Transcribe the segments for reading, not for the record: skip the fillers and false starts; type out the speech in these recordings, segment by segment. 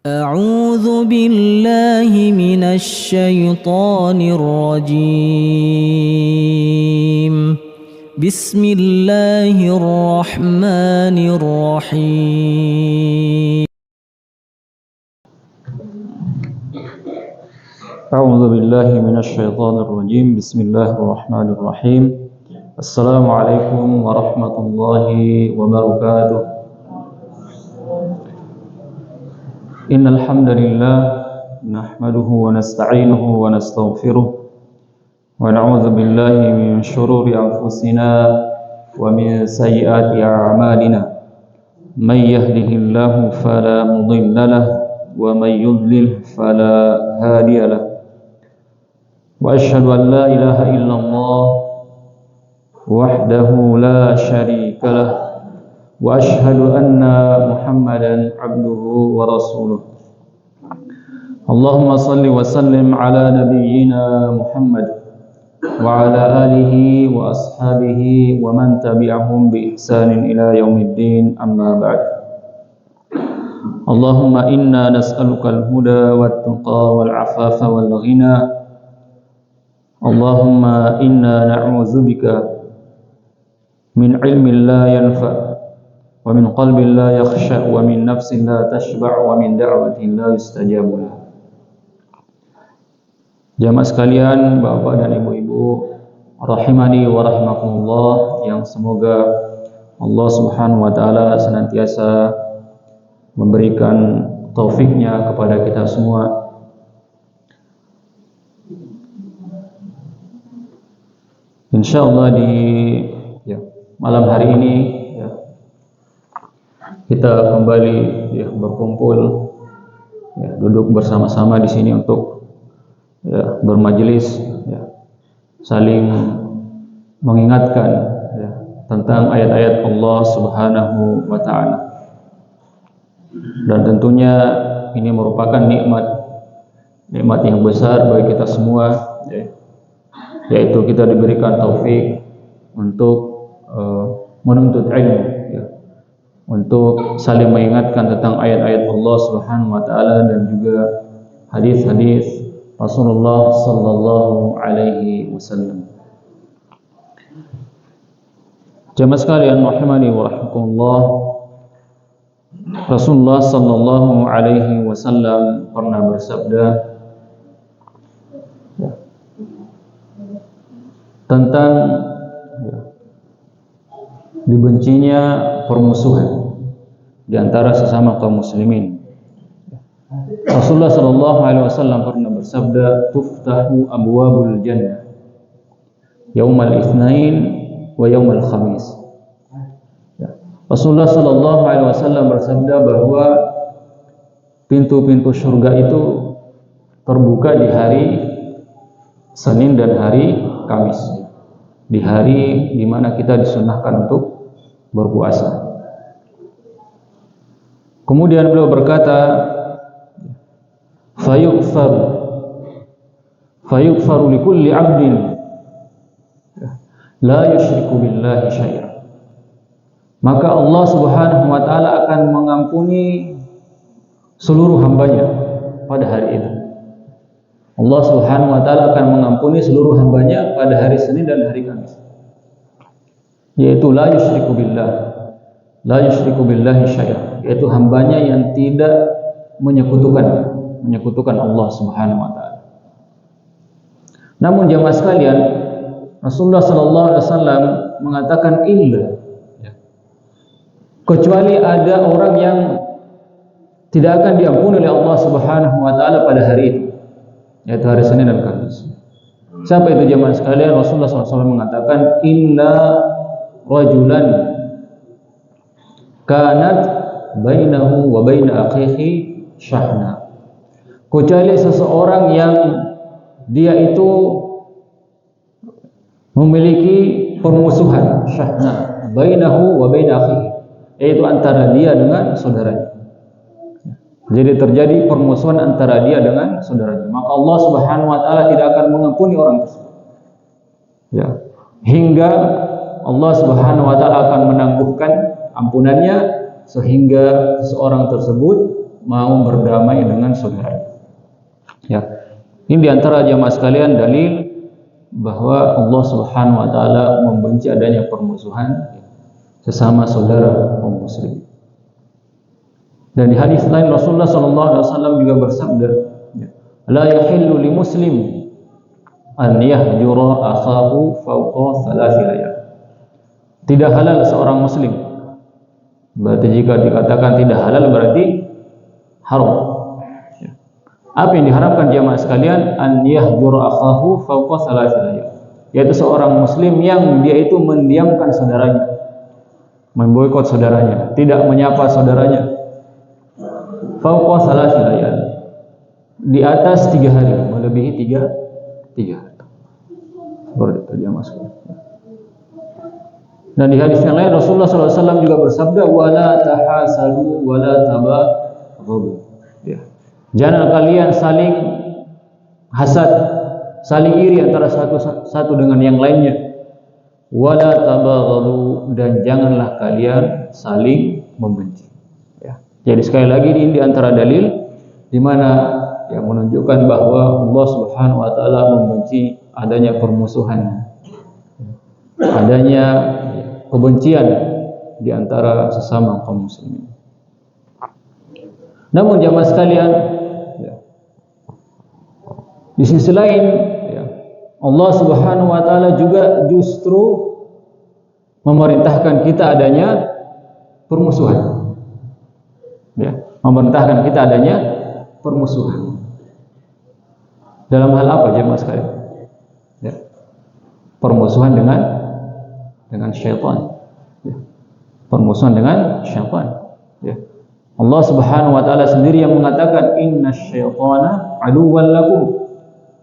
أعوذ بالله من الشيطان الرجيم. بسم الله الرحمن الرحيم. أعوذ بالله من الشيطان الرجيم. بسم الله الرحمن الرحيم. السلام عليكم ورحمة الله وبركاته. إن الحمد لله نحمده ونستعينه ونستغفره ونعوذ بالله من شرور أنفسنا ومن سيئات أعمالنا. من يهده الله فلا مضل له ومن يضلل فلا هادي له. وأشهد أن لا إله إلا الله وحده لا شريك له وأشهد أن محمدا عبده ورسوله. اللهم صل وسلم على نبينا محمد وعلى آله وأصحابه ومن تبعهم بإحسان إلى يوم الدين. أما بعد. اللهم إنا نسألك الهدى والتقى والعفاف والغنى. اللهم إنا نعوذ بك من علم لا ينفع ومن قلب لا يخشع ومن نفس لا تشبع ومن دعوة لا يستجاب لها. Jamaah sekalian, bapak dan ibu-ibu rahimani wa rahimakumullah, yang semoga Allah Subhanahu wa taala senantiasa memberikan taufiknya kepada kita semua. Insyaallah di malam hari ini kita kembali berkumpul, duduk bersama-sama di sini untuk bermajelis, saling mengingatkan tentang ayat-ayat Allah Subhanahu wa taala. Dan tentunya ini merupakan nikmat yang besar bagi kita semua, yaitu kita diberikan taufik untuk menuntut ilmu, untuk saling mengingatkan tentang ayat-ayat Allah Subhanahu wa taala dan juga hadis-hadis Rasulullah sallallahu alaihi wasallam. Jemaah sekalian rahimani wa rahimakumullah, Rasulullah sallallahu alaihi wasallam pernah bersabda tentang dibencinya permusuhan di antara sesama kaum muslimin. Rasulullah sallallahu alaihi wasallam pernah bersabda, "Tuftahu abwabul jannah yaumal itsnain wa yaumal khamis." Rasulullah sallallahu alaihi wasallam bersabda bahwa pintu-pintu surga itu terbuka di hari Senin dan hari Kamis, di hari di mana kita disunahkan untuk berpuasa. Kemudian beliau berkata, fayughfaru likulli 'abdin la yusyriku billahi syai'an. Maka Allah Subhanahu wa taala akan mengampuni seluruh hambanya pada hari itu. Allah Subhanahu wa taala akan mengampuni seluruh hambanya pada hari Senin dan hari Kamis, yaitu la yusyriku billahi syai'an, yaitu hambanya yang tidak menyekutukan Allah Subhanahu wa taala. Namun jemaah sekalian, Rasulullah sallallahu alaihi wasallam mengatakan kecuali ada orang yang tidak akan diampuni oleh Allah Subhanahu wa taala pada hari itu, yaitu hari Senin dan Kamis. Siapa itu jemaah sekalian? Rasulullah SAW mengatakan, illa rajulan kanat bainahu wa baina akhihi syahna. Kecuali seseorang yang dia itu memiliki permusuhan, syahna, bainahu wa baina akhihi, yaitu antara dia dengan saudaranya. Jadi terjadi permusuhan antara dia dengan saudaranya, maka Allah Subhanahu wa taala tidak akan mengampuni orang tersebut. Hingga Allah Subhanahu wa taala akan menangguhkan ampunannya sehingga seseorang tersebut mau berdamai dengan saudaranya. Ya. Ini diantara jamaah sekalian dalil bahwa Allah Subhanahu wa taala membenci adanya permusuhan sesama saudara kaum muslim. Dan di hadis lain Rasulullah sallallahu alaihi wasallam juga bersabda, la yahillu li muslim an yahjura akhahu fawqa thalath layal. Tidak halal seorang muslim. Berarti jika dikatakan tidak halal berarti haram. Apa yang diharapkan jamaah sekalian? An yahjura akhahu fawqa thalath layal. Yaitu seorang muslim yang dia itu mendiamkan saudaranya, memboikot saudaranya, tidak menyapa saudaranya. Fawqa thalath layal. Di atas 3 hari, melebihi 3 hari. Seperti itu jamaah sekalian. Dan di hadis yang lain Rasulullah SAW juga bersabda, wala tahasadu wala tabaghadu. Ya. Jangan kalian saling hasad, saling iri antara satu dengan yang lainnya. Wala tabaghadu, dan janganlah kalian saling membenci. Ya. Jadi sekali lagi ini di antara dalil di mana yang menunjukkan bahwa Allah Subhanahu wa taala membenci adanya permusuhan, adanya kebencian di antara sesama kaum muslimin. Namun jamaah sekalian, ya, di sisi lain, ya, Allah Subhanahu wa taala juga justru memerintahkan kita adanya permusuhan. Ya, memerintahkan kita adanya permusuhan. Dalam hal apa jemaah sekalian? Ya. Permusuhan dengan syaitan. Ya. Permusuhan dengan syaitan. Ya. Allah Subhanahu wa taala sendiri yang mengatakan innasyaitana aduwwan lakum.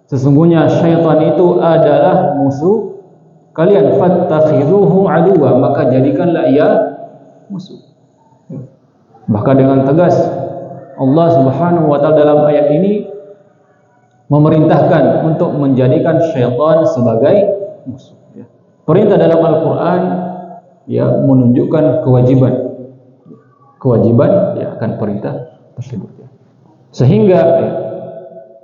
Sesungguhnya syaitan itu adalah musuh kalian, fattakhidhuhu aduwwa, maka jadikanlah ia musuh. Ya. Bahkan dengan tegas Allah Subhanahu wa taala dalam ayat ini memerintahkan untuk menjadikan syaitan sebagai musuh. Ya. Perintah dalam Al-Quran ya menunjukkan kewajiban ya akan perintah tersebut. Ya. Sehingga ya,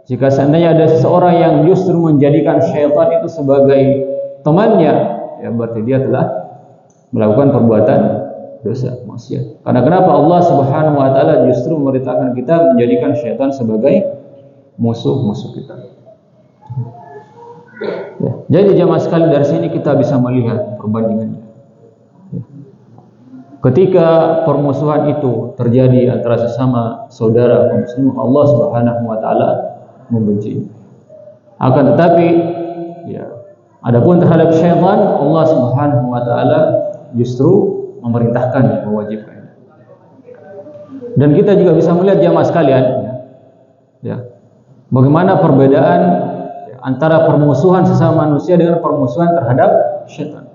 jika seandainya ada seseorang yang justru menjadikan syaitan itu sebagai temannya, ya berarti dia telah melakukan perbuatan dosa, maksiat. Karena kenapa Allah Subhanahu wa taala justru memerintahkan kita menjadikan syaitan sebagai musuh-musuh kita. Ya. Jadi jamaah sekali dari sini kita bisa melihat perbandingannya. Ya. Ketika permusuhan itu terjadi antara sesama saudara kaum muslim, Allah Subhanahu wa taala membenci. Akan tetapi ya, adapun terhadap syaitan, Allah Subhanahu wa taala justru memerintahkan, mewajibkan. Dan kita juga bisa melihat jamaah sekalian, ya, bagaimana perbedaan antara permusuhan sesama manusia dengan permusuhan terhadap syaitan.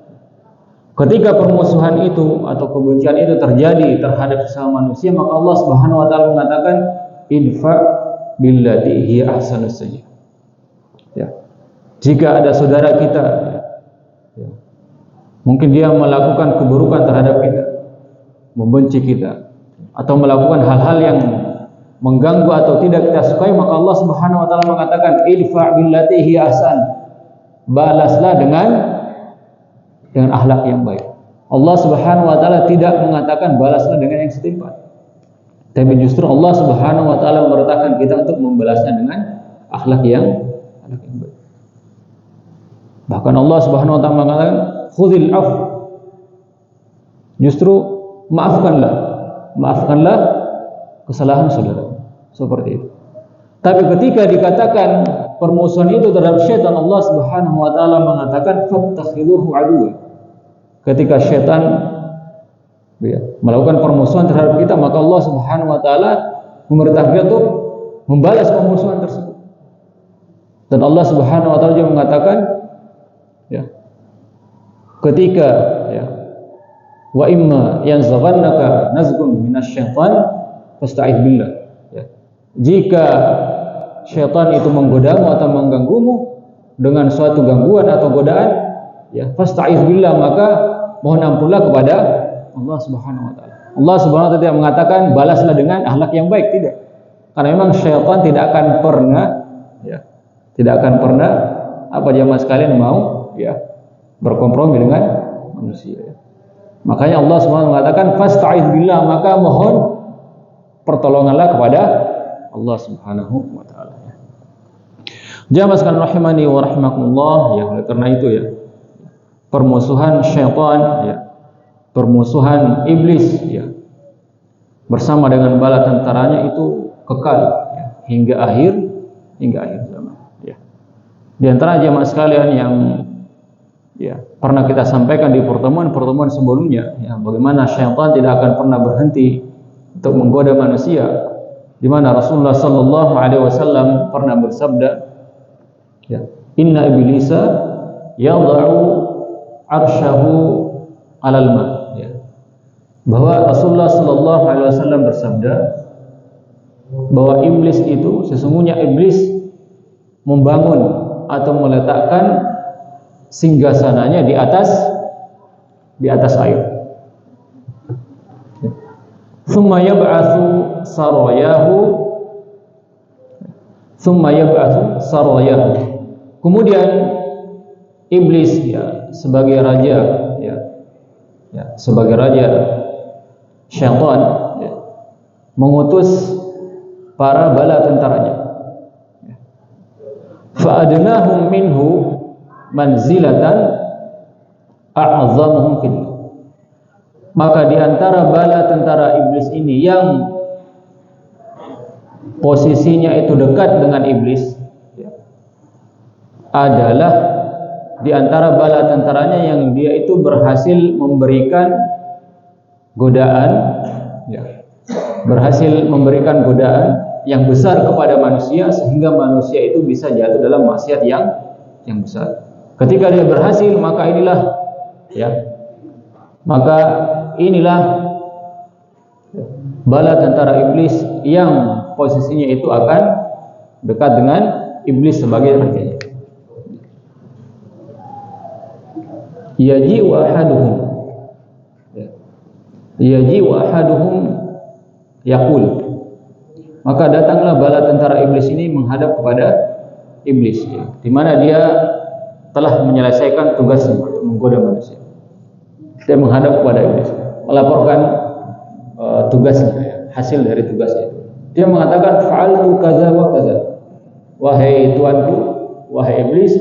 Ketika permusuhan itu atau kebencian itu terjadi terhadap sesama manusia, maka Allah Subhanahu wa taala mengatakan idfa billati hiya ahsanus sayyi'ah. Ya. Jika ada saudara kita, ya, mungkin dia melakukan keburukan terhadap kita, membenci kita, atau melakukan hal-hal yang mengganggu atau tidak kita sukai, maka Allah Subhanahu wa taala mengatakan idfa billati hiya ahsan. Balaslah dengan akhlak yang baik. Allah Subhanahu wa taala tidak mengatakan balaslah dengan yang setimpal. Tapi justru Allah Subhanahu wa taala memerintahkan kita untuk membalasnya dengan akhlak yang baik. Bahkan Allah Subhanahu wa taala mengatakan khudhil af. Justru maafkanlah kesalahan saudara. Seperti itu. Tapi ketika dikatakan permusuhan itu terhadap syaitan, Allah Subhanahu wa taala mengatakan fattakhidhuhu aduwwa. Ketika syaitan ya, melakukan permusuhan terhadap kita, maka Allah Subhanahu wa taala memerintahkan kita untuk membalas permusuhan tersebut. Dan Allah Subhanahu wa taala juga mengatakan ya, ketika ya, wa imma yanzaghannaka nazghun minasyaitan fasta'idz billah. Ya. Jika syaitan itu menggodamu atau mengganggumu dengan suatu gangguan atau godaan, ya fasta'idz billah, maka mohon ampunlah kepada Allah Subhanahu wa taala. Allah Subhanahu wa taala tidak mengatakan balaslah dengan akhlak yang baik, tidak. Karena memang syaitan tidak akan pernah apa jamaah sekalian mau berkompromi dengan manusia. Makanya Allah Subhanahu wa taala mengatakan fasta'idz billah, maka mohon pertolonganlah kepada Allah Subhanahu wa taala. Jamaah sekalian rahimani wa rahimakumullah, oleh karena itu permusuhan syaitan permusuhan iblis bersama dengan bala tentaranya itu kekal hingga akhir zaman. Di antara jamaah sekalian yang pernah kita sampaikan di pertemuan sebelumnya, bagaimana syaitan tidak akan pernah berhenti untuk menggoda manusia, di mana Rasulullah sallallahu alaihi wasallam pernah bersabda, inna iblisa yad'u arsyahu 'alal ma'. Bahwa Rasulullah sallallahu alaihi wasallam bersabda bahwa iblis itu, sesungguhnya iblis membangun atau meletakkan singgasananya di atas air. Thumma yab'atsu sarayahu. Kemudian iblis sebagai raja syaitan mengutus para bala tentaranya. Fa'adnahum minhu manzilatan a'azzamuhum fillah. Maka di antara bala tentara iblis ini yang posisinya itu dekat dengan iblis adalah di antara bala tentaranya yang dia itu berhasil memberikan godaan yang besar kepada manusia, sehingga manusia itu bisa jatuh dalam maksiat yang besar. Ketika dia berhasil, maka inilah bala tentara iblis yang posisinya itu akan dekat dengan iblis sebagai rajanya. Yaji wa ahaduhum yaqul. Maka datanglah bala tentara iblis ini menghadap kepada iblis, di mana dia telah menyelesaikan tugasnya untuk menggoda manusia. Dia menghadap kepada iblis, melaporkan tugasnya, hasil dari tugasnya itu. Dia mengatakan fa'altu kaza wa kaza. Wahai tuanku, wahai iblis,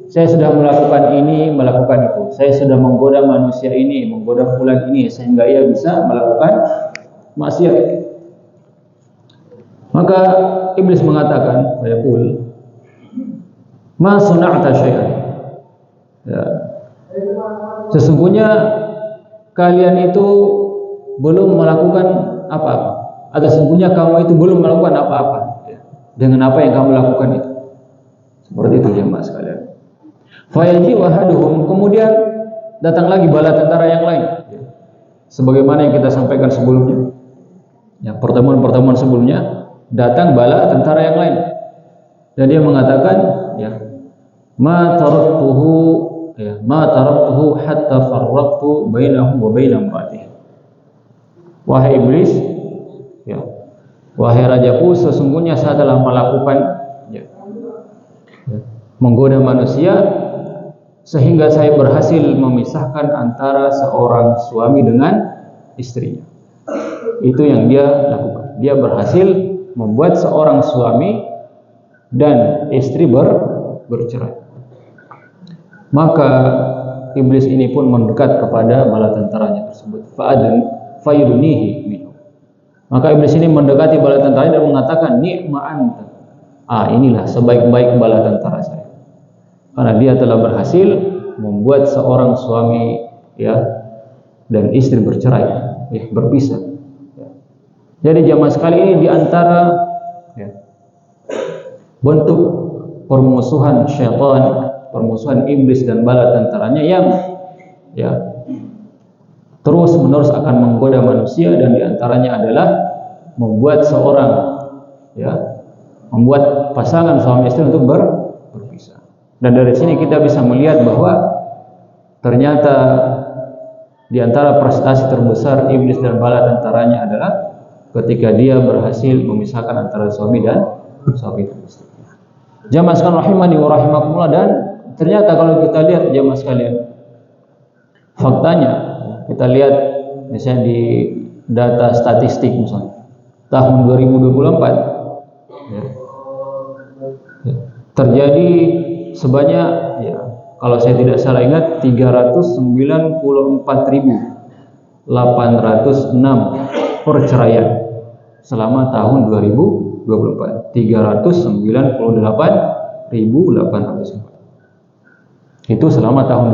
saya sudah melakukan ini, melakukan itu. Saya sudah menggoda manusia ini, menggoda fulan ini, sehingga ia bisa melakukan maksiat. Maka iblis mengatakan, yaqul, ma suna'ta syai'an. Sesungguhnya kalian itu belum melakukan apa-apa, atau sesungguhnya kamu itu belum melakukan apa-apa dengan apa yang kamu lakukan itu. Seperti itu jemaah sekalian. Fayaji wahaduhum, kemudian datang lagi bala tentara yang lain, sebagaimana yang kita sampaikan sebelumnya. Pertemuan sebelumnya datang bala tentara yang lain, dan dia mengatakan, ma taraktuhu hatta farraqtu bainahu wa baina imra'atihi. Wahai iblis, wahai rajaku, sesungguhnya saya telah melakukan menggoda manusia sehingga saya berhasil memisahkan antara seorang suami dengan istrinya. Itu yang dia lakukan. Dia berhasil membuat seorang suami dan istri bercerai. Maka iblis ini pun mendekat kepada bala tentaranya tersebut. Fayudnihi minhu. Maka iblis ini mendekati bala tentaranya dan mengatakan, ni'ma anta. Inilah sebaik-baik bala tentara saya. Karena dia telah berhasil membuat seorang suami dan istri bercerai, berpisah. Jadi jamaah sekali ini di antara bentuk permusuhan syaitan, permusuhan iblis dan bala tentaranya yang terus menerus akan menggoda manusia, dan di antaranya adalah membuat membuat pasangan suami istri untuk berpisah. Dan dari sini kita bisa melihat bahwa ternyata di antara prestasi terbesar iblis dan bala tentaranya adalah ketika dia berhasil memisahkan antara suami dan istri. Jamaah sekalian rahimani wa rahimakumullah, dan ternyata kalau kita lihat jamaah sekalian, faktanya kita lihat misalnya di data statistik misalnya tahun 2024 ya, terjadi sebanyak ya, kalau saya tidak salah ingat 394.806 perceraian selama tahun 2024. 398.804 itu selama tahun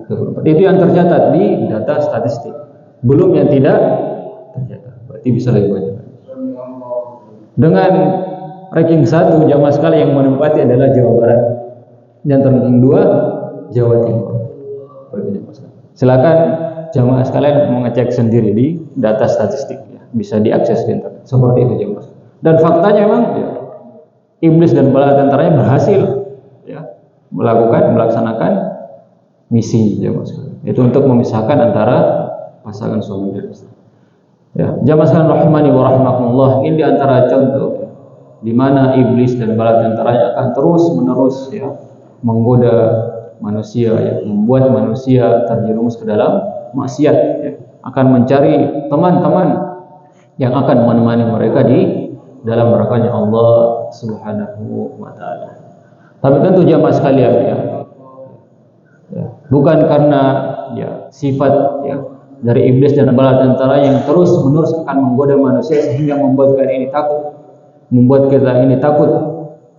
2024. Itu yang tercatat di data statistik, belum yang tidak tercatat, berarti bisa lebih banyak. Dengan ranking 1 jamaah sekali yang menempati adalah Jawa Barat, dan ranking 2 Jawa Timur. Silakan jamaah sekalian mengecek sendiri di data statistik ya, bisa diakses di internet. Seperti itu jamaah. Dan faktanya memang ya, iblis dan bala tentaranya berhasil ya, melaksanakan misi jamaah sekalian. Itu untuk memisahkan antara pasangan suami dan istri. Ya, jamaah sekalian rahimani wa rahimakumullah, ini di antara contoh ya, di mana iblis dan bala tentaranya akan terus-menerus ya menggoda manusia ya, membuat manusia terjerumus ke dalam maksiat ya, akan mencari teman-teman yang akan menemani mereka di dalam nerakanya Allah Subhanahu wa taala. Tapi tentu jamaah sekalian ya, bukan karena ya sifat ya dari iblis dan bala tentara yang terus-menerus akan menggoda manusia sehingga membuat kita ini takut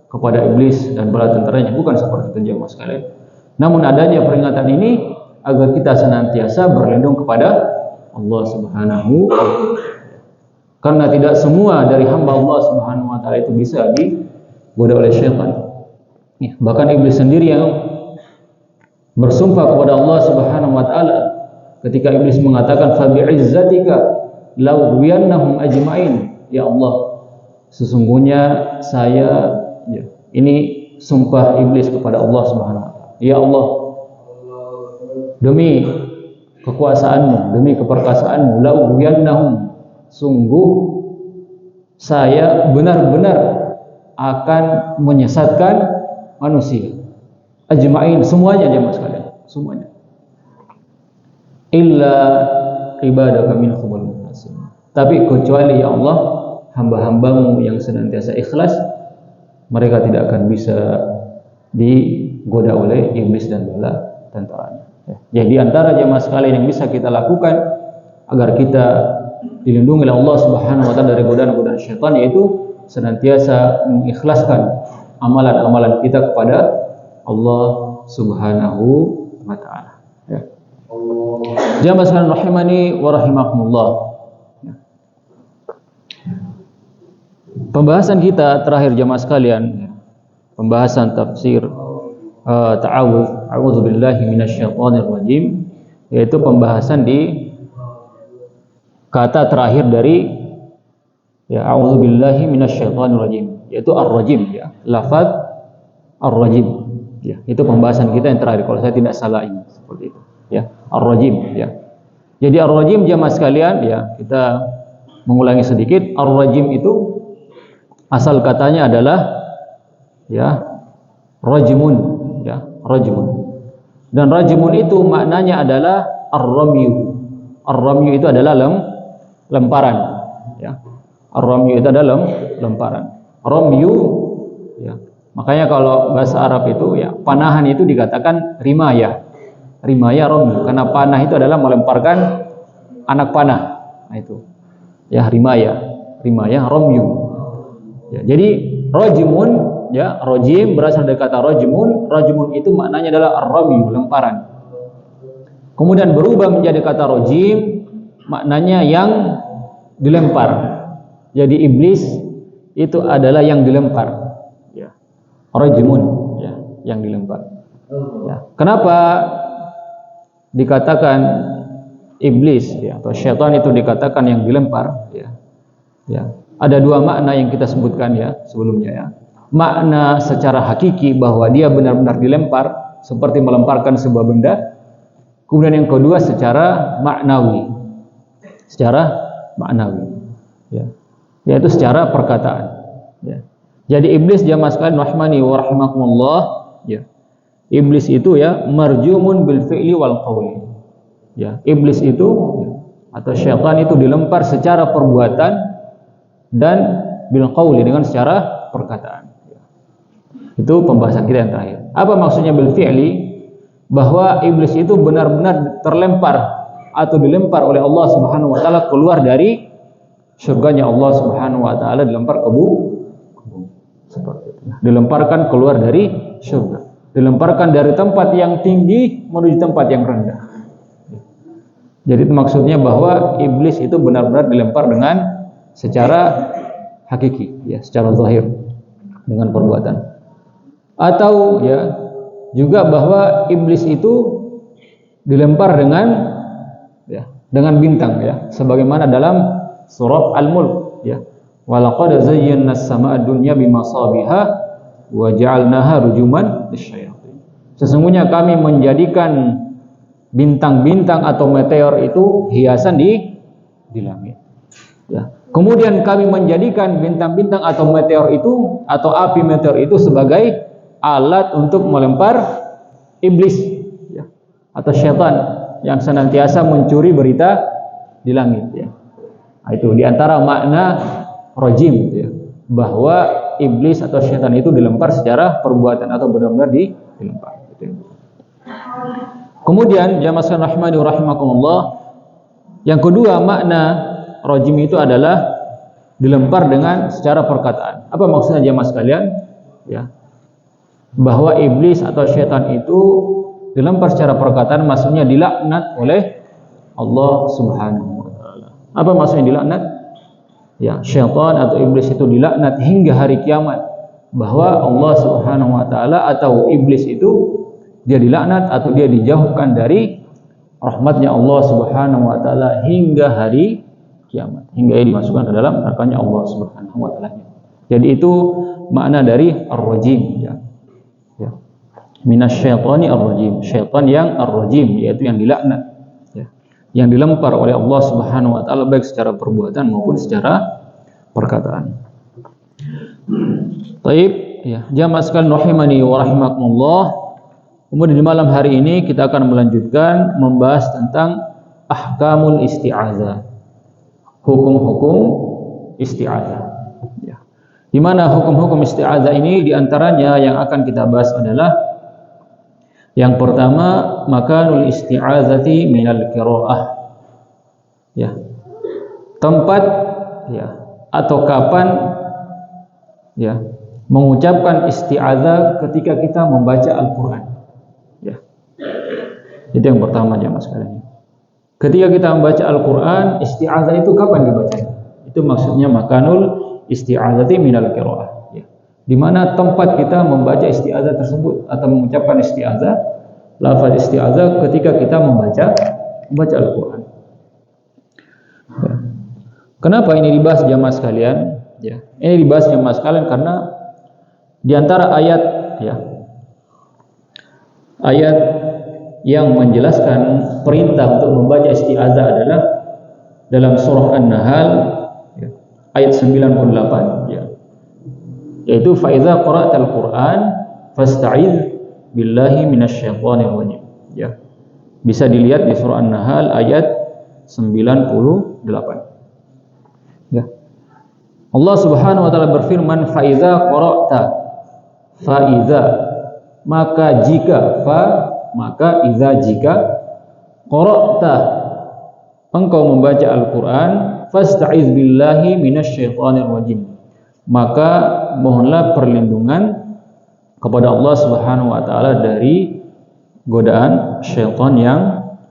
kepada iblis dan bala tentaranya, bukan seperti itu jamaah sekalian. Namun adanya peringatan ini agar kita senantiasa berlindung kepada Allah Subhanahu wa taala. Karena tidak semua dari hamba Allah Subhanahu wa taala itu bisa digoda oleh syaitan. Ya, bahkan iblis sendiri yang bersumpah kepada Allah Subhanahu wa taala ketika iblis mengatakan fa bi'izzatika law wiyannahum ajma'in. Ya Allah, sesungguhnya saya ya, ini sumpah iblis kepada Allah Subhanahu wa taala. Ya Allah, demi kekuasaanmu, demi keperkasaanmu, law wiyannahum, sungguh saya benar-benar akan menyesatkan manusia ajma'in, semuanya jemaah sekalian, semuanya, illa ibadaka minhumul mukhlasin, tapi kecuali ya Allah hamba-hambamu yang senantiasa ikhlas, mereka tidak akan bisa digoda oleh iblis dan bala tentaranya ya. Jadi antara jemaah sekalian yang bisa kita lakukan agar kita dilindungi oleh Allah Subhanahu wa taala dari godaan-godaan syaitan, yaitu senantiasa mengikhlaskan amalan-amalan kita kepada Allah Subhanahu wa taala ya. Jamaah sekalian rahimani wa rahimakumullah. Ya. Pembahasan kita terakhir jamaah sekalian ya, pembahasan tafsir a'udzu billahi minasyaitonir rajim, yaitu pembahasan di kata terakhir dari ya a'udzubillahi minasyaitonir rajim, yaitu ar-rajim ya, lafaz ar-rajim ya. Itu pembahasan kita yang terakhir kalau saya tidak salah ini, seperti itu ya, ar-rajim ya. Jadi ar-rajim jamaah sekalian ya, kita mengulangi sedikit. Ar-rajim itu asal katanya adalah ya rajmun ya, rajmun. Dan rajmun itu maknanya adalah ar-ramyu. Ar-ramyu itu adalah lemparan ya. Ar-ramyu itu adalah lemparan. Ramyu ya. Makanya kalau bahasa Arab itu ya, panahan itu dikatakan rimaya. Rimaya ramyu, karena panah itu adalah melemparkan anak panah. Nah itu. Ya rimaya. Rimaya ramyu. Ya, jadi rajmun ya, rajim berasal dari kata rajmun. Rajmun itu maknanya adalah ar-ramyu, lemparan. Kemudian berubah menjadi kata rajim, maknanya yang dilempar. Jadi iblis itu adalah yang dilempar ya. Rajmun ya, yang dilempar ya. Kenapa dikatakan iblis ya, atau syaitan itu dikatakan yang dilempar ya? Ya, ada dua makna yang kita sebutkan ya sebelumnya ya. Makna secara hakiki bahwa dia benar-benar dilempar seperti melemparkan sebuah benda. Kemudian yang kedua secara maknawi. Secara maknawi. Ya. Yaitu secara perkataan. Ya. Jadi iblis jamaah sekalian rahmani wa rahimakumullah, ya. Iblis itu ya marjumun bil fi'li wal qawli. Ya, iblis itu ya, atau syaitan itu dilempar secara perbuatan dan bil qawli dengan secara perkataan. Ya. Itu pembahasan kita yang terakhir. Apa maksudnya bil fi'li? Bahwa iblis itu benar-benar terlempar atau dilempar oleh Allah Subhanahu wa taala keluar dari surganya Allah Subhanahu wa taala, dilempar ke bumi. Seperti itu. Dilemparkan keluar dari surga. Dilemparkan dari tempat yang tinggi menuju tempat yang rendah. Jadi itu maksudnya bahwa iblis itu benar-benar dilempar dengan secara hakiki, ya, secara zahir dengan perbuatan. Atau ya juga bahwa iblis itu dilempar dengan ya, dengan bintang, ya, sebagaimana dalam surah Al-Mulk, ya. Walaqad zayyana as-samaa'a ad-dunya bimasabiha wa ja'alnaha rujuman lisyayatin. Sesungguhnya kami menjadikan bintang-bintang atau meteor itu hiasan di langit. Ya. Kemudian kami menjadikan bintang-bintang atau meteor itu atau api meteor itu sebagai alat untuk melempar iblis, ya, atau syaitan yang senantiasa mencuri berita di langit, ya. Nah, itu diantara makna rajim, ya, bahwa iblis atau syaitan itu dilempar secara perbuatan atau benar-benar dilempar. Gitu. Kemudian jamaah sekalian rahmani wa rahimakumullah, yang kedua makna rajim itu adalah dilempar dengan secara perkataan. Apa maksudnya jamaah sekalian? Ya, bahwa iblis atau syaitan itu dilempar secara perkataan, maksudnya dilaknat oleh Allah Subhanahu wa taala. Apa maksudnya dilaknat? Ya, syaitan atau iblis itu dilaknat hingga hari kiamat, bahwa Allah Subhanahu wa taala atau iblis itu dia dilaknat atau dia dijauhkan dari rahmatnya Allah Subhanahu wa taala hingga hari kiamat, hingga ia dimasukkan ke dalam nerakanya Allah Subhanahu wa taala. Jadi itu makna dari ar-rajim, ya. Ya. Minasyaitani ar-rajim, syaitan yang ar-rajim, yaitu yang dilaknat, ya, yang dilempar oleh Allah Subhanahu wa taala baik secara perbuatan maupun secara perkataan. Baik, ya, jamaah sekalian rahimani wa rahimakumullah. Kemudian di malam hari ini kita akan melanjutkan membahas tentang ahkamul isti'adzah. Hukum-hukum isti'adzah. Ya. Di mana hukum-hukum isti'adzah ini diantaranya yang akan kita bahas adalah yang pertama, makanul isti'adzati minal qiraah. Ya. Tempat, ya, atau kapan, ya, mengucapkan isti'adzah ketika kita membaca Al-Qur'an. Ya. Itu yang pertama jamaah sekalian. Ketika kita membaca Al-Qur'an, isti'adzah itu kapan dibacanya? Itu maksudnya makanul isti'adzati minal qiraah, ya. Di mana tempat kita membaca isti'adzah tersebut atau mengucapkan isti'adzah, lafaz isti'adzah ketika kita membaca Al-Qur'an. Ya. Kenapa ini dibahas jamaah sekalian? Ya. Ini dibahas jamaah sekalian karena di antara ayat, ya, ayat yang menjelaskan perintah untuk membaca isti'adzah adalah dalam surah An-Nahl, ya, ayat 98, ya, yaitu fa idza qara'tal Qur'an fasta'iz billahi minasyaitonir rajim, ya. Bisa dilihat di surah An-Nahl ayat 98. Ya. Allah Subhanahu wa taala berfirman fa idza qara'ta, fa idza, maka jika, fa maka, idza jika, qara'ta engkau membaca Al-Qur'an, fasta'iz billahi minasyaitonir rajim, maka mohonlah perlindungan kepada Allah Subhanahu wa taala dari godaan syaitan yang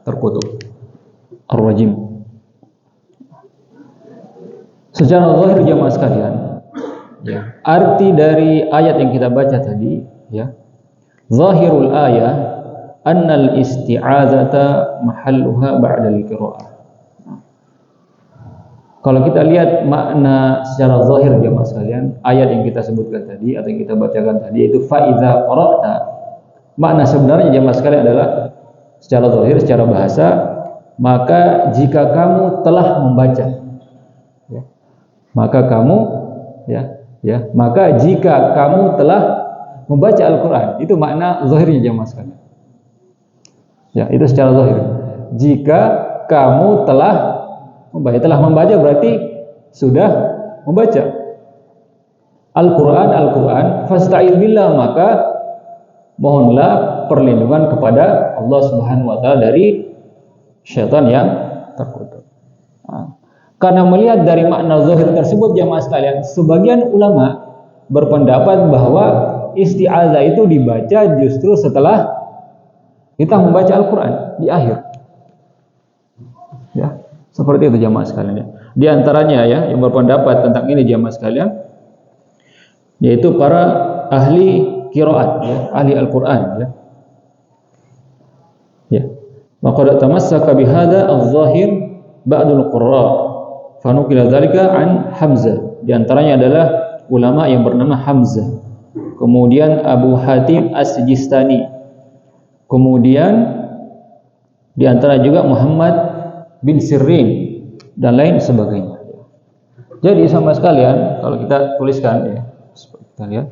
terkutuk, ar-rajim. Secara zahir jamaah sekalian, ya, arti dari ayat yang kita baca tadi, ya, zahirul ayah annal isti'adzata mahalluha ba'dal qiraah. Kalau kita lihat makna secara zahir jamaah sekalian, ayat yang kita sebutkan tadi atau yang kita bacakan tadi, yaitu fa idza qara'ta, makna sebenarnya jamaah sekalian adalah secara zahir, secara bahasa, maka jika kamu telah membaca, ya, maka kamu maka jika kamu telah membaca Al-Quran, itu makna zahirnya jamaah sekalian. Ya, itu secara zahir. Jika kamu telah membaca berarti sudah membaca Al-Quran, fasta'idz billah, maka mohonlah perlindungan kepada Allah Subhanahu wa taala dari syaitan yang terkutuk. Karena melihat dari makna zahir tersebut jamaah sekalian, sebagian ulama berpendapat bahwa isti'azah itu dibaca justru setelah kita membaca Al-Quran di akhir. Ya, seperti itu jamaah sekalian ya. Di antaranya ya yang berpendapat tentang ini jamaah sekalian, yaitu para ahli qiraat ya, ahli Al-Quran ya. Ya. Maqad tamassaka bihadza adh-dhahir ba'dul qurra fa nukila dzalika an Hamzah. Di antaranya adalah ulama yang bernama Hamzah. Kemudian Abu Hatim As-Sijistani. Kemudian di antara juga Muhammad bin Sirin dan lain sebagainya. Jadi sama sekalian kalau kita tuliskan ya, kita lihat,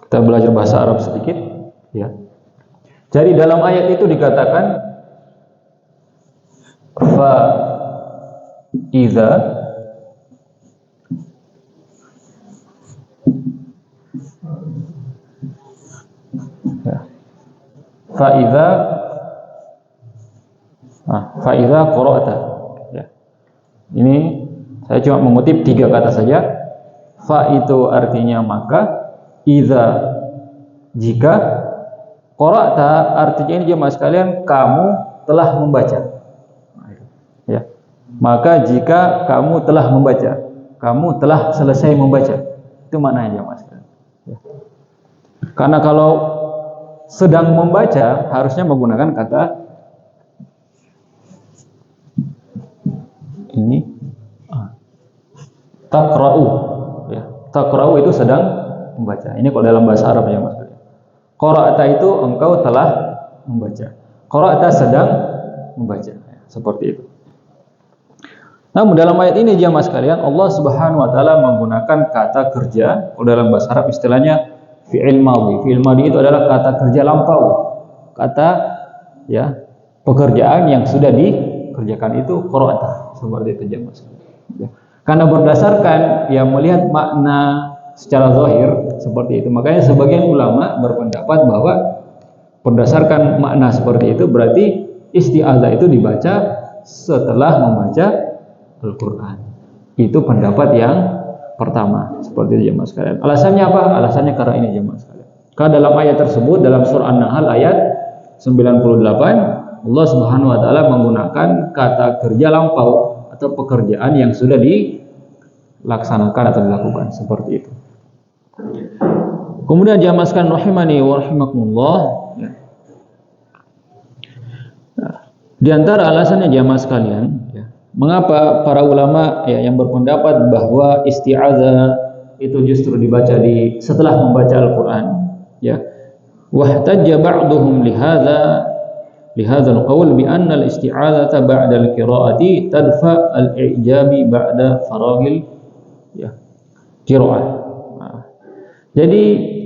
kita belajar bahasa Arab sedikit ya. Jadi dalam ayat itu dikatakan fa idza fa idza qara'ta ya. Ini saya cuma mengutip 3 kata saja. Fa itu artinya maka, idza jika, qara'ta artinya ini jemaah sekalian kamu telah membaca. Ya. Maka jika kamu telah membaca, kamu telah selesai membaca. Itu maknanya jemaah sekalian. Ya. Karena kalau sedang membaca harusnya menggunakan kata ini taqra'u ya. Taqra'u itu sedang membaca. Ini kalau dalam bahasa Arab ya Mas. Qara'ata itu engkau telah membaca. Qara'ata sedang membaca. Ya, seperti itu. Namun dalam ayat ini jemaah sekalian, Allah Subhanahu wa taala menggunakan kata kerja. Kalau dalam bahasa Arab istilahnya fi'il madhi. Fi'il madhi itu adalah kata kerja lampau. Kata ya, pekerjaan yang sudah dikerjakan itu qara'ata. Seperti itu jemaah sekalian. Ya. Karena berdasarkan yang melihat makna secara zahir seperti itu, makanya sebagian ulama berpendapat bahwa berdasarkan makna seperti itu berarti isti'azah itu dibaca setelah membaca Al-Quran. Itu pendapat yang pertama. Seperti itu jemaah sekalian. Alasannya apa? Alasannya karena ini jemaah sekalian. Karena dalam ayat tersebut, dalam surah An-Nahl ayat 98, Allah Subhanahu wa taala menggunakan kata kerja lampau atau pekerjaan yang sudah dilaksanakan atau dilakukan seperti itu. Kemudian jamaah sekalian rahimani wa rahimakumullah. Di antara alasannya jamaah sekalian, ya, mengapa para ulama ya, yang berpendapat bahwa isti'azah itu justru dibaca setelah membaca Al-Quran, ya. Wahtajja ba'duhum lihadza al-qawl bi anna al-isti'azata ba'da al-qira'ati tadfa al-i'jabi ba'da faragil ya qira'ah. Nah, jadi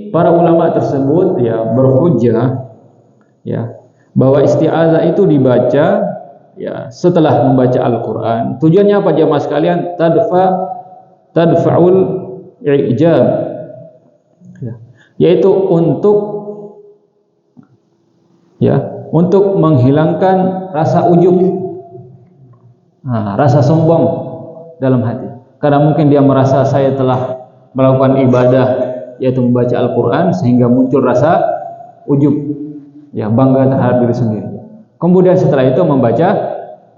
para ulama tersebut ya berhujjah ya bahwa isti'azah itu dibaca ya setelah membaca Al-Quran. Tujuannya apa jemaah sekalian? Tadfa'ul i'jab ya, yaitu untuk menghilangkan rasa ujub, rasa sombong dalam hati. Karena mungkin dia merasa saya telah melakukan ibadah yaitu membaca Al-Quran sehingga muncul rasa ujub ya, bangga terhadap diri sendiri. Kemudian setelah itu membaca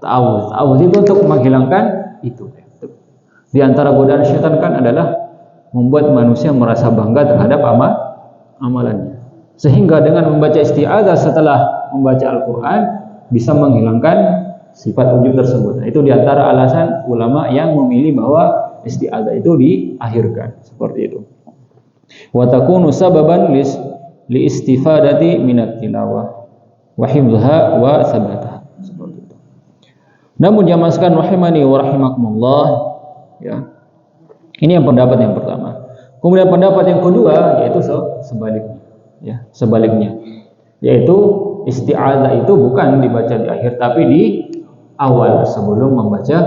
ta'awudz. Ta'awudz itu untuk menghilangkan itu. Di antara godaan syaitan kan adalah membuat manusia merasa bangga terhadap amalannya. Sehingga dengan membaca isti'adzah setelah membaca Al-Quran bisa menghilangkan sifat ujub tersebut. Nah, itu di antara alasan ulama yang memilih bahwa isti'adzah itu diakhirkan seperti itu. Wa takunu sababan li istifadati minat tilawah. wa hifdzaha wa thabataha. Seperti itu. Namun jamaah sekalian rahimani wa rahimakumullah, ya. Ini yang pendapat yang pertama. Kemudian pendapat yang kedua yaitu sebaliknya, ya, sebaliknya. Yaitu isti'adzah itu bukan dibaca di akhir tapi di awal sebelum membaca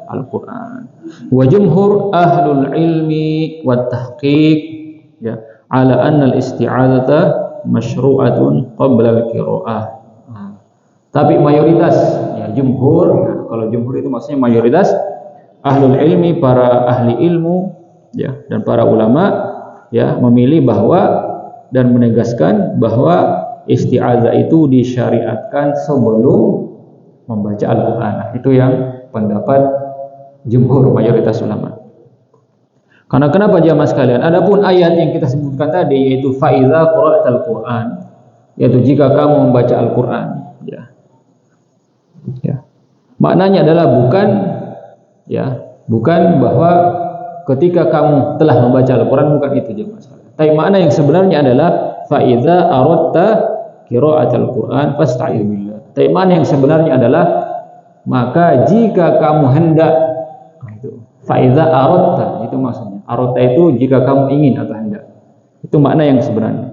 Al-Qur'an. Wa jumhur ahlul ilmi wat tahqiq, ya, ala anna al-isti'adzata masyru'atun qabla al-qira'ah. Tapi mayoritas, ya, jumhur, ya, kalau jumhur itu maksudnya mayoritas ahlul ilmi, para ahli ilmu, ya, dan para ulama, ya, memilih bahwa dan menegaskan bahwa isti'adzah itu disyariatkan sebelum membaca Al-Qur'an. Itu yang pendapat jumhur, mayoritas ulama. Karena kenapa jamaah sekalian? Adapun ayat yang kita sebutkan tadi yaitu fa iza qara'tal Qur'an, yaitu jika kamu membaca Al-Qur'an, ya. Ya. Maknanya adalah bukan bahwa ketika kamu telah membaca Al-Qur'an, bukan itu jemaah sekalian. Tapi makna yang sebenarnya adalah fa iza aradta qira'atal Qur'an fasta'iz billah. Tapi makna yang sebenarnya adalah maka jika kamu hendak, itu fa iza aradta, itu maksudnya. Aradta itu jika kamu ingin atau hendak. Itu makna yang sebenarnya.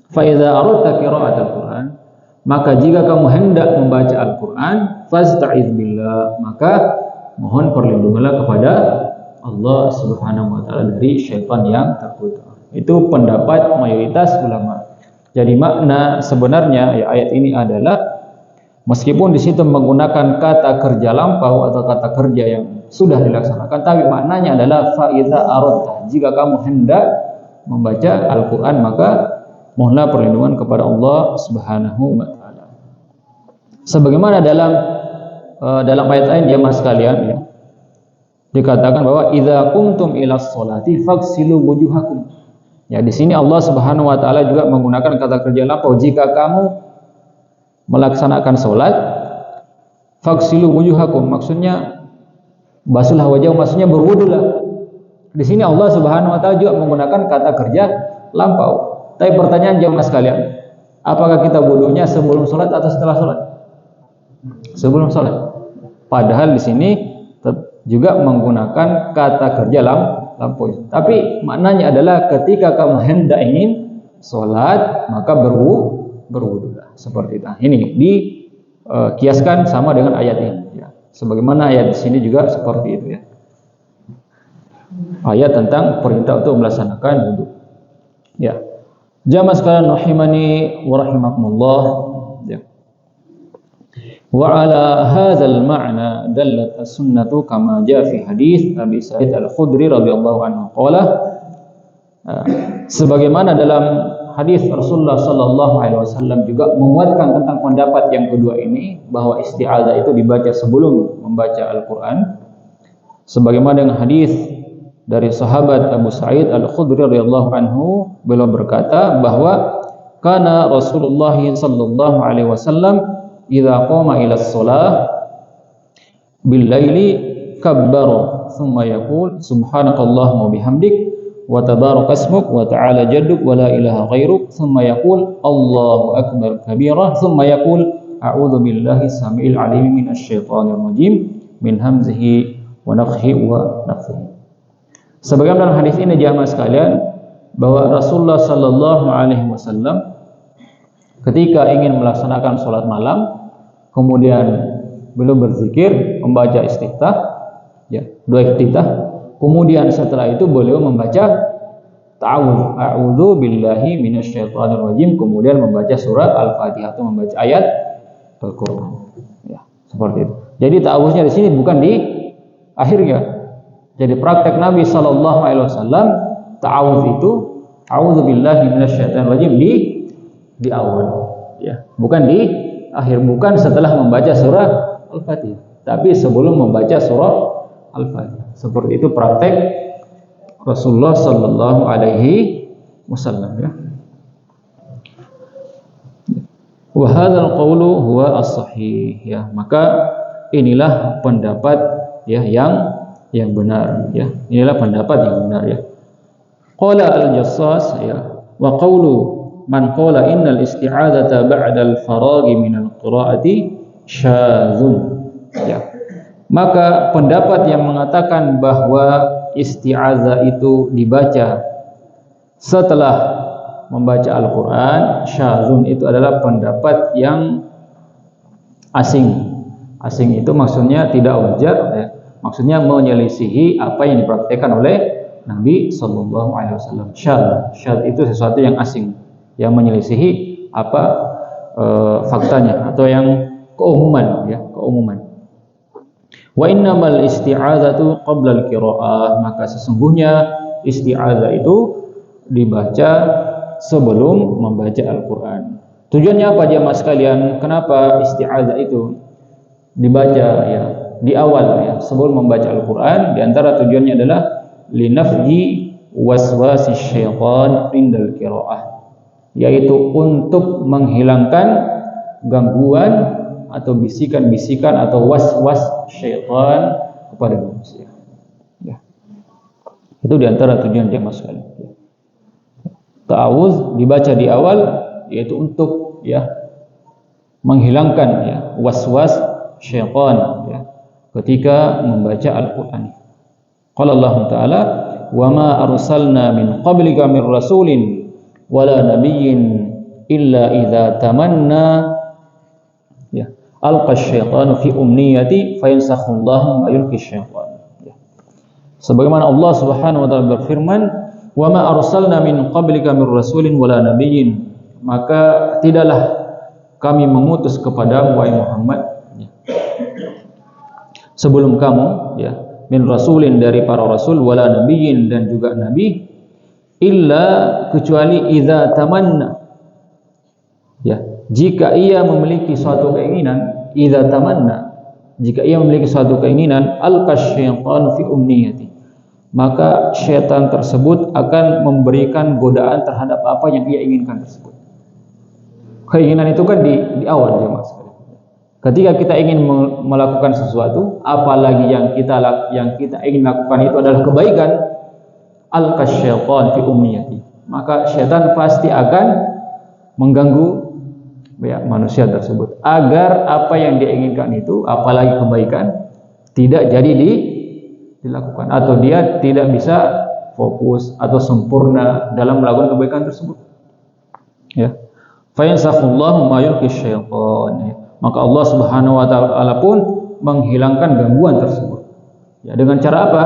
Fa iza aradta qira'atal Qur'an, maka jika kamu hendak membaca Al-Qur'an, fasta'iz billah, maka mohon perlindunganlah kepada Allah Subhanahu wa taala dari syaitan yang terkutuk. Itu pendapat mayoritas ulama. Jadi makna sebenarnya ya, ayat ini adalah meskipun di situ menggunakan kata kerja lampau atau kata kerja yang sudah dilaksanakan, tapi maknanya adalah fa iza aradta, jika kamu hendak membaca Al-Qur'an maka mohonlah perlindungan kepada Allah Subhanahu wa taala. Sebagaimana dalam ayat lain jemaah sekalian, ya, dikatakan bahwa idza qumtum ilas sholati faghsilu wujuhakum. Ya, di sini Allah Subhanahu wa taala juga menggunakan kata kerja lampau, jika kamu melaksanakan salat faghsilu wujuhakum, maksudnya basuhlah wajah, maksudnya berwudulah. Di sini Allah Subhanahu wa taala juga menggunakan kata kerja lampau. Tapi pertanyaan jemaah sekalian, apakah kita wudunya sebelum salat atau setelah salat? Sebelum salat. Padahal di sini juga menggunakan kata kerja lampau. Tapi maknanya adalah ketika kamu hendak ingin salat maka berwudulah. Seperti itu. Ini dikiaskan sama dengan ayat ini, ya. Sebagaimana ayat di sini juga seperti itu, ya. Ayat tentang perintah untuk melaksanakan wudu. Ya. Jamaah sekalian rahimani wa rahimakumullah, ya. Wa ala hadzal ma'na dallat as-sunnatu kama jaa fi hadis Abi Sa'id Al-Khudri radhiyallahu anhu qala, sebagaimana dalam hadis Rasulullah sallallahu alaihi wasallam juga menguatkan tentang pendapat yang kedua ini, bahwa isti'adzah itu dibaca sebelum membaca Al-Qur'an. Sebagaimana dengan hadis dari sahabat Abu Sa'id Al-Khudri radhiyallahu anhu, beliau berkata bahwa kana Rasulullah sallallahu alaihi wasallam idza qama ila shalah bil laili kabbara thumma yaqul subhanakallahumma bihamdik wa tabaraka ismuk wa ta'ala jadduk wa la ilaha ghairuk thumma yaqul Allahu akbar kabira thumma yaqul a'udzu billahi samiil alim minasy syaithanir rajim min hamzihi wa nafthihi wa nafthihi. Sebagaimana dalam hadis ini jamaah sekalian, bahwa Rasulullah sallallahu alaihi wasallam ketika ingin melaksanakan salat malam, kemudian beliau berzikir, membaca istiftah, ya, doa istiftah. Kemudian setelah itu beliau membaca ta'awudz, a'udzu billahi minasyaitonir rajim, kemudian membaca surah Al-Fatihah atau membaca ayat Al-Qur'an. Ya, seperti itu. Jadi ta'awudznya di sini bukan di akhirnya. Jadi praktek Nabi sallallahu alaihi wasallam ta'awudz itu a'udzu billahi minasyaitonir rajim di awal, ya. Bukan di akhir, bukan setelah membaca surah Al-Fatihah, tapi sebelum membaca surah Al-Fatihah. Seperti itu praktek Rasulullah sallallahu alaihi wasallam, ya. Wa hadzal qawlu huwa as-sahih, ya. Maka inilah pendapat, ya, yang benar, ya. Inilah pendapat yang benar, ya. Qala al-Jassas, ya, wa qawlu man qala innal isti'adzata ba'dal faraghi minal qira'ati syadzun. Ya. Maka pendapat yang mengatakan bahwa isti'adzah itu dibaca setelah membaca Al-Quran syadzun, itu adalah pendapat yang asing. Asing itu maksudnya tidak wajar, ya. Maksudnya menyelisihi apa yang dipraktikkan oleh Nabi Sallallahu Alaihi Wasallam. Syadz itu sesuatu yang asing, yang menyelisihi apa faktanya atau yang keumuman, ya, keumuman. Wa innamal isti'adzatu qabla al-qira'ah, maka sesungguhnya isti'adzah itu dibaca sebelum membaca Al-Quran. Tujuannya apa jemaah sekalian? Kenapa isti'adzah itu dibaca ya di awal, ya, sebelum membaca Al-Quran? Di antara tujuannya adalah linafji waswasi syaitan indal qiraah, yaitu untuk menghilangkan gangguan atau bisikan-bisikan atau was-was syaitan kepada manusia. Ya. Itu di antara tujuan jemaah sekalian. Ta'awudz dibaca di awal yaitu untuk ya menghilangkan ya was-was syaitan ya ketika membaca Al-Qur'an. Qala Allah Ta'ala, "Wa ma arsalna min qablika min rasulin wala nabiyyin illa idza tamanna ya alqa asyaitanu fi umniyati fayansakhullahu ma yulqi syaitan." Ya. Sebagaimana Allah Subhanahu wa taala berfirman, "Wa ma arsalna min qablika min rasulin wala nabiyyin," maka tidaklah kami mengutus kepadamu wahai Muhammad ya, sebelum kamu ya min rasulin dari para rasul wala nabiyyin dan juga nabi illa kecuali idza tamanna ya jika ia memiliki suatu keinginan, idza tamanna jika ia memiliki suatu keinginan, alqasyaitanu fi umniyati, maka syaitan tersebut akan memberikan godaan terhadap apa yang ia inginkan tersebut. Keinginan itu kan di awal jemaah sekalian. Ketika kita ingin melakukan sesuatu, apalagi yang kita ingin lakukan itu adalah kebaikan, alqasyaitan fi umniyati, maka syaitan pasti akan mengganggu ya manusia tersebut agar apa yang dia inginkan itu, apalagi kebaikan, tidak jadi dilakukan atau dia tidak bisa fokus atau sempurna dalam melakukan kebaikan tersebut. Ya. Fa yansakhullahu ma yulqi syaitan. Maka Allah Subhanahu wa taala pun menghilangkan gangguan tersebut. Ya, dengan cara apa?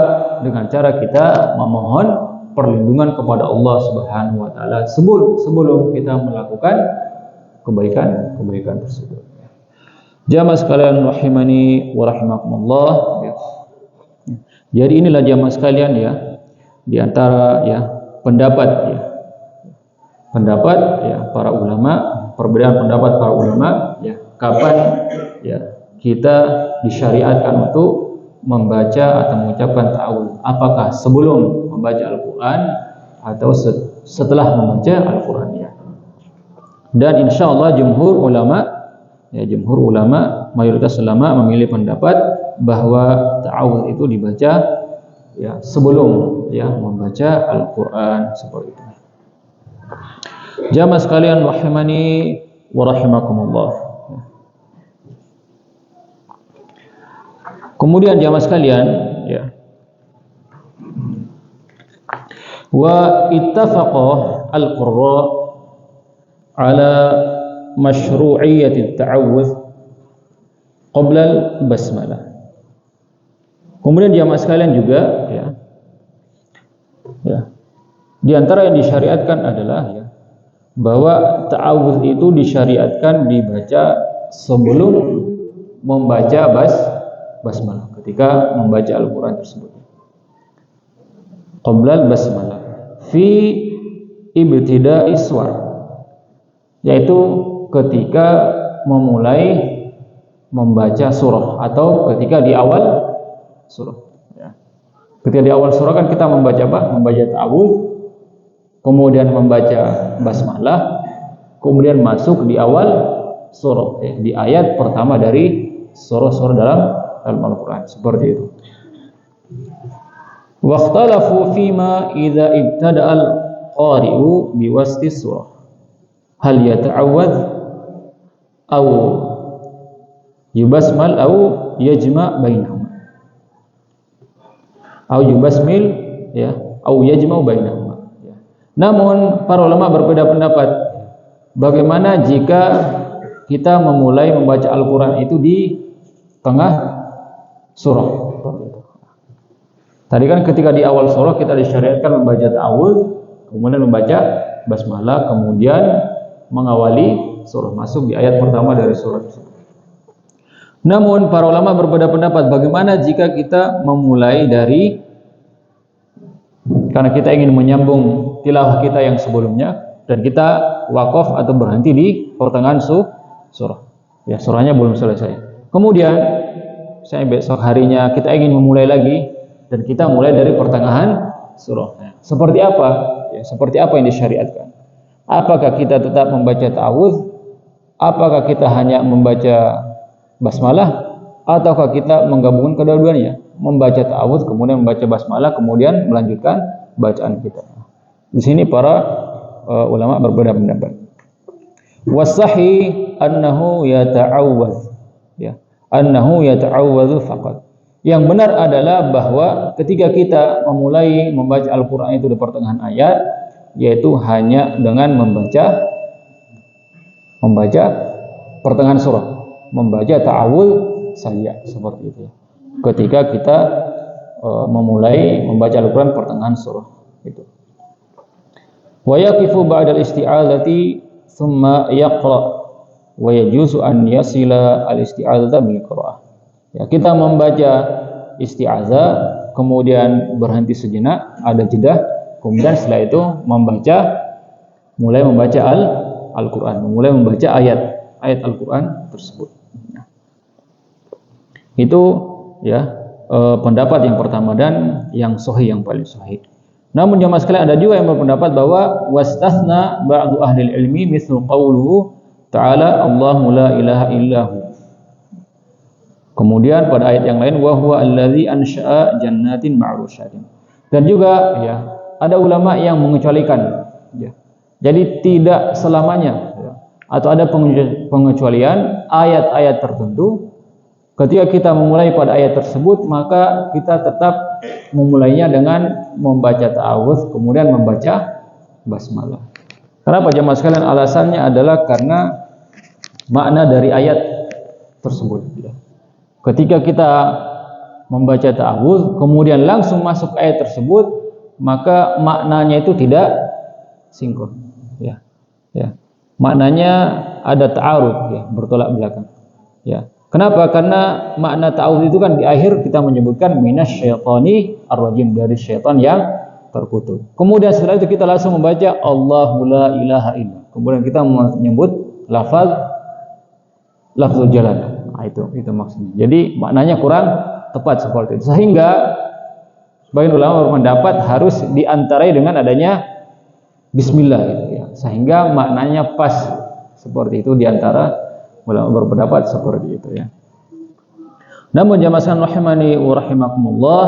Dengan cara kita memohon perlindungan kepada Allah Subhanahu wa taala sebelum kita melakukan kebaikan tersebut. Jamaah sekalian rahimani wa rahimakumullah. Ya. Jadi inilah jamaah sekalian ya, di antara ya pendapat ya para ulama, perbedaan pendapat para ulama ya, kapan ya kita disyariatkan untuk membaca atau mengucapkan ta'awudz, apakah sebelum membaca Al-Qur'an atau setelah membaca Al-Qur'an ya. Dan insyaallah jumhur ulama, mayoritas ulama memilih pendapat bahwa ta'awudz itu dibaca ya sebelum ya membaca Al-Qur'an seperti itu. Jamaah sekalian rahimani wa rahimakumullah. Kemudian jamaah sekalian ya, wa ittafaqa al-qurra ala masyru'iyyati at-ta'awudz qabla al-basmalah. Kemudian jamaah sekalian juga ya di antara yang disyariatkan adalah ya bahwa ta'awudz itu disyariatkan dibaca sebelum membaca basmalah, ketika membaca Al-Qur'an tersebut. Qabla al-basmalah fi ibtida'is suwar, yaitu ketika memulai membaca surah atau ketika di awal surah ya. Ketika di awal surah kan kita membaca apa? Membaca ta'awudz, kemudian membaca basmalah, kemudian masuk di awal surah ya, di ayat pertama dari surah-surah dalam Al-Qur'an, seperti itu. Waqtalafu fima idza ibtada'a al-qari'u biwasti surah. hal yata'awwadz au yubasmal au yajma' bainahuma. Au yubasmil ya, au yajma' bainahuma. Ya. Namun para ulama berbeda pendapat bagaimana jika kita memulai membaca Al-Qur'an itu di tengah surah. Tadi kan ketika di awal surah kita disyariatkan membaca ta'awudz, kemudian membaca basmalah, kemudian mengawali surah, masuk di ayat pertama dari surah tersebut. Namun para ulama berbeda pendapat bagaimana jika kita memulai dari, karena kita ingin menyambung tilawah kita yang sebelumnya dan kita wakaf atau berhenti di pertengahan surah. Ya, surahnya belum selesai. Kemudian saya besok harinya kita ingin memulai lagi dan kita mulai dari pertengahan surah. Nah, seperti apa? Ya, seperti apa yang disyariatkan? Apakah kita tetap membaca ta'awudz? Apakah kita hanya membaca basmalah? Ataukah kita menggabungkan kedua-duanya? Membaca ta'awudz kemudian membaca basmalah kemudian melanjutkan bacaan kita. Di sini para ulama berbeda pendapat. Wasahih annahu yata'awwadz. Ya, annahu yata'awwadzu faqat. Yang benar adalah bahwa ketika kita memulai membaca Al-Qur'an itu di pertengahan ayat, yaitu hanya dengan membaca pertengahan surah, membaca ta'awudz saja, seperti itu. Ketika kita memulai membaca Al-Qur'an pertengahan surah itu. Wa yaqifu ba'da al-isti'adzati thumma yaqra wa yajuzu an yasila al-isti'adzata bil qira'ah. Ya, kita membaca isti'adzah, kemudian berhenti sejenak, ada jeda, kemudian setelah itu mulai membaca Al-Qur'an, mulai membaca ayat Al-Qur'an tersebut. Itu ya pendapat yang pertama dan yang sahih, yang paling sahih. Namun jemaah sekalian, ada juga yang berpendapat bahwa wastathna ba'du ahli ilmi mithlu qawluhu ta'ala Allahu la ilaha illahu. Kemudian pada ayat yang lain wa huwa allazi ansha'a jannatin ma'rusyatin. Dan juga ya ada ulama yang mengecualikan ya. Jadi tidak selamanya ya, atau ada pengecualian ayat-ayat tertentu. Ketika kita memulai pada ayat tersebut, maka kita tetap memulainya dengan membaca ta'awudz kemudian membaca basmalah. Kenapa jemaah sekalian? Alasannya adalah karena makna dari ayat tersebut ya. Ketika kita membaca ta'awudz kemudian langsung masuk ayat tersebut, maka maknanya itu tidak sinkron ya. Ya. Maknanya ada ta'arud ya, bertolak belakang. Ya. Kenapa? Karena makna ta'awudz itu kan di akhir kita menyebutkan minasyaitani ar-rajim, dari syaitan yang terkutuk. Kemudian setelah itu kita langsung membaca Allahu la ilaha illa. Kemudian kita menyebut lafzul jalalah. Nah, itu maksudnya. Jadi maknanya kurang tepat seperti itu. Sehingga sebagian ulama berpendapat harus diantarai dengan adanya bismillah gitu ya. Sehingga maknanya pas seperti itu, diantara ulama berpendapat seperti itu ya. Namun jamaah sekalian rahimani wa rahimakumullah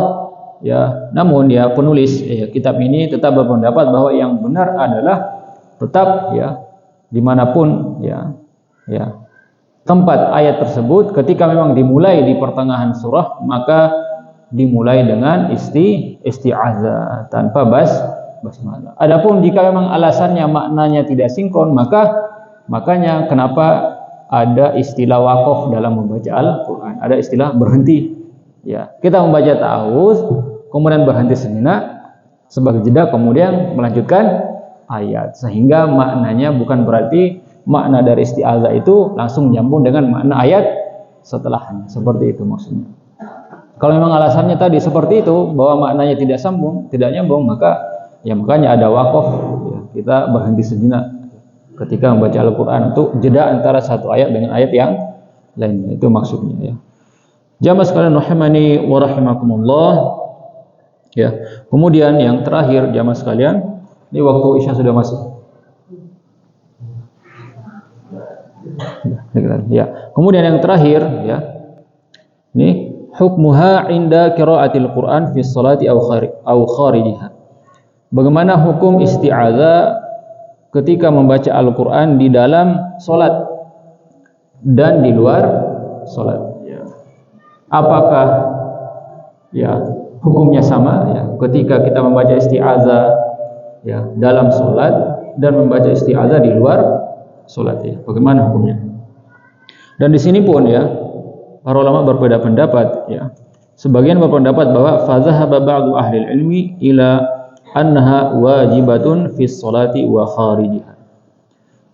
ya, namun ya penulis ya, kitab ini tetap berpendapat bahwa yang benar adalah tetap ya dimanapun ya tempat ayat tersebut, ketika memang dimulai di pertengahan surah, maka dimulai dengan isti'adzah tanpa basmalah. Adapun jika memang alasannya maknanya tidak sinkron, makanya kenapa ada istilah wakaf dalam membaca Al-Qur'an, ada istilah berhenti. Ya, kita membaca ta'awudz, kemudian berhenti sejenak sebagai jeda, kemudian melanjutkan ayat, sehingga maknanya bukan berarti makna dari isti'adzah itu langsung nyambung dengan makna ayat setelahnya. Seperti itu maksudnya. Kalau memang alasannya tadi seperti itu, bahwa maknanya tidak nyambung, makanya ada wakaf ya, kita berhenti sejenak ketika membaca Al-Qur'an untuk jeda antara satu ayat dengan ayat yang lainnya. Itu maksudnya ya. Jamaah sekalian rahimani wa rahimakumullah ya. Kemudian yang terakhir jamaah sekalian, ini waktu Isya sudah masuk. Ya. Kemudian yang terakhir ya. Ini hukmuha inda qiraatil Qur'an fi sholati aw kharijiha. Bagaimana hukum isti'adzah ketika membaca Al-Quran di dalam solat dan di luar solat. Apakah hukumnya sama ketika kita membaca isti'adzah dalam solat dan membaca isti'adzah di luar solat bagaimana hukumnya? Dan di sini pun para ulama berbeda pendapat Sebagian berpendapat bahwa fazahaba ba'du ahli ilmi ila annaha wajibatun fis salati wa kharijiha.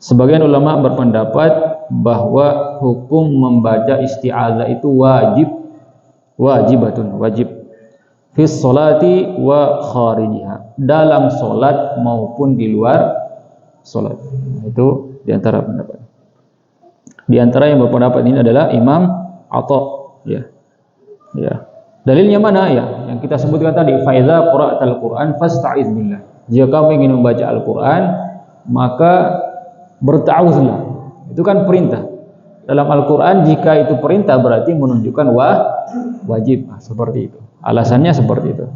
Sebagian ulama berpendapat bahwa hukum membaca isti'adzah itu wajib fis salati wa kharijiha, dalam salat maupun di luar salat. Itu di antara pendapat. Di antara yang berpendapat ini adalah Imam Atha Dalilnya mana yang kita sebutkan tadi, fa iza qara'tal Qur'an fasta'iz billah. Jika kamu ingin membaca Al-Qur'an, maka berta'awuzlah. Itu kan perintah. Dalam Al-Qur'an jika itu perintah berarti menunjukkan wajib. Seperti itu. Alasannya seperti itu.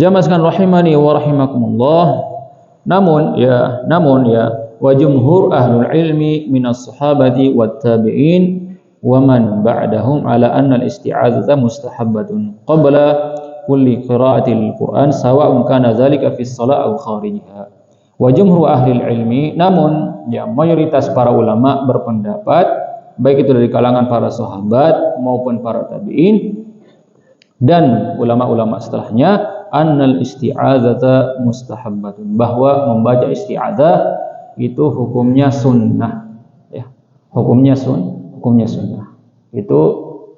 Jamaah sekalian rahimani wa rahimakumullah. Namun wa jumhur ahlul ilmi minas sahabati wat tabi'in wa man ba'dahum ala anna al-isti'adzah mustahabbatun qabla kulli qira'atil Qur'an sawa'un kana dzalika fi shalah aw kharijiha. Wa jumhur ahli ilmi, namun mayoritas para ulama berpendapat, baik itu dari kalangan para sahabat maupun para tabi'in dan ulama-ulama setelahnya, annal isti'adzata mustahabbatun, bahwa membaca isti'adzah itu hukumnya sunnah hukumnya sunnah. Itu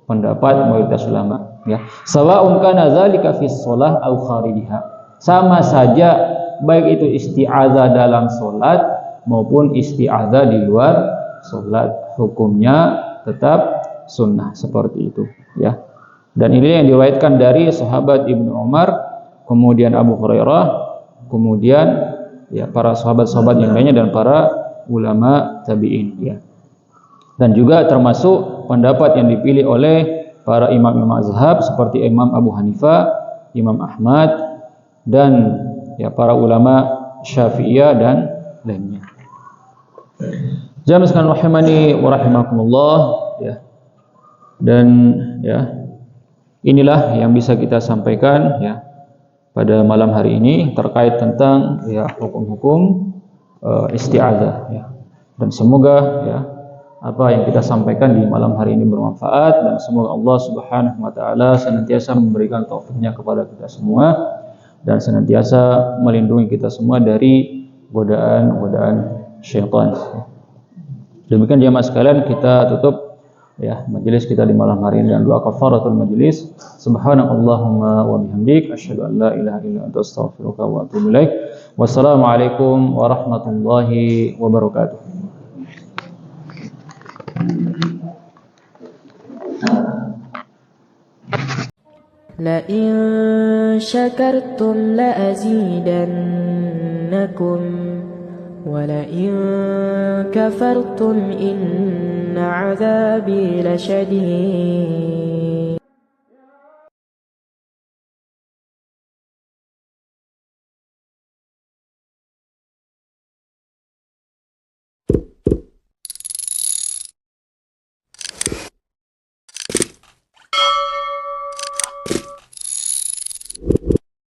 pendapat mayoritas ulama Sawa'un kana dzalika fi shalah aw kharijiha. Sama saja baik itu isti'adzah dalam salat maupun isti'adzah di luar salat, hukumnya tetap sunnah seperti itu Dan ini yang diriwayatkan dari sahabat Ibnu Umar, kemudian Abu Hurairah, kemudian para sahabat-sahabat yang lainnya dan para ulama tabi'in Dan juga termasuk pendapat yang dipilih oleh para imam mazhab seperti Imam Abu Hanifah, Imam Ahmad, dan para ulama Syafi'iyah dan lainnya. Jamaah sekalian rahimani wa rahimakumullah. Dan inilah yang bisa kita sampaikan pada malam hari ini terkait tentang hukum-hukum isti'adzah Dan semoga apa yang kita sampaikan di malam hari ini bermanfaat, dan semoga Allah Subhanahu wa taala senantiasa memberikan taufiknya kepada kita semua dan senantiasa melindungi kita semua dari godaan-godaan syaitan. Demikian jemaah sekalian, kita tutup majelis kita di malam hari ini dengan doa kafaratul majelis. Subhanakallahumma wa bihamdik asyhadu an la ilaha illa anta astaghfiruka wa atubu ilaik. Wassalamualaikum warahmatullahi wabarakatuh. لئن شكرتم لأزيدنكم ولئن كفرتم إن عذابي لشديد